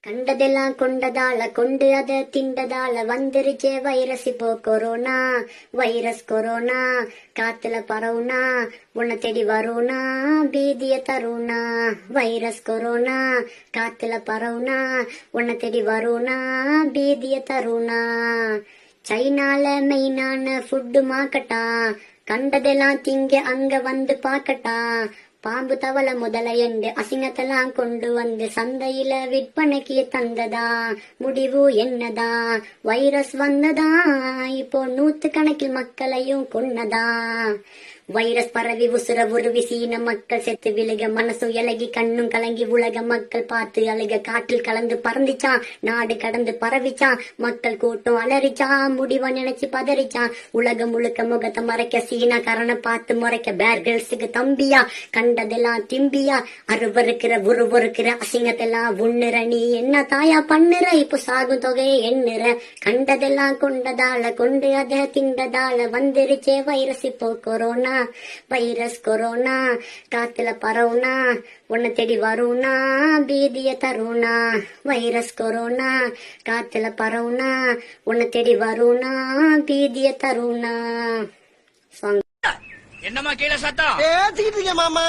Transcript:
கண்டதெல்லாம் கொண்டதால கொண்டு அத திண்டதால வந்துருச்சே வைரஸ் இப்போ கொரோனா. வைரஸ் கொரோனா காத்துல பரவுனா உன்னை தேடி வருணா பீதிய தருணா. வைரஸ் கொரோனா காத்துல பரவுனா உன்னை தேடி வருணா பீதிய தருணா. சைனால மெயினான ஃபுட்டு மாக்கட்டா, கண்டதெல்லாம் திங்க அங்க வந்து பாக்கட்டா. பாம்பு தவளை முதல எண்டு அசிங்கத்தெல்லாம் கொண்டு வந்து சந்தையில விற்பனைக்கு தந்ததா. முடிவு என்னதா, வைரஸ் வந்ததா, இப்போ 100 கணக்கில் மக்களையும் கொன்னதா. வைரஸ் பரவி உசுர உருவி சீன மக்கள் செத்து விழுக மனசு இலகி கண்ணும் கலங்கி உலக மக்கள் பார்த்து அழுக. காற்றில் கலந்து பறந்துச்சான், நாடு கடந்து பரவிச்சான், மக்கள் கூட்டம் அலறிச்சான், முடிவ நினைச்சு பதறிச்சான். உலகம் முழுக்க முகத்தை மறைக்க சீனா காரனை பார்த்து முறைக்க. பேர் கேர்ள்ஸுக்கு தம்பியா கண்டதெல்லாம் திம்பியா, அருவருக்கிற உருவருக்கிற அசிங்கத்தெல்லாம் உண்ணுற. நீ என்ன தாயா பண்ணுற, இப்போ சாகும் தொகையை எண்ணுற. கண்டதெல்லாம் கொண்டதால கொண்டு அதை திண்டதால வந்துருச்சே வைரஸ் இப்போ கொரோனா. வைரஸ் கொரோனா காத்துல பரவுனா உன்னை தேடி வருணா பீதிய தருணா. வைரஸ் கொரோனா காத்துல பரவுனா உன்னை தேடி வருணா பீதிய தருணா. என்னமா கீழே சத்தம் பேசிக்கிட்டு இருக்கேன் மாமா.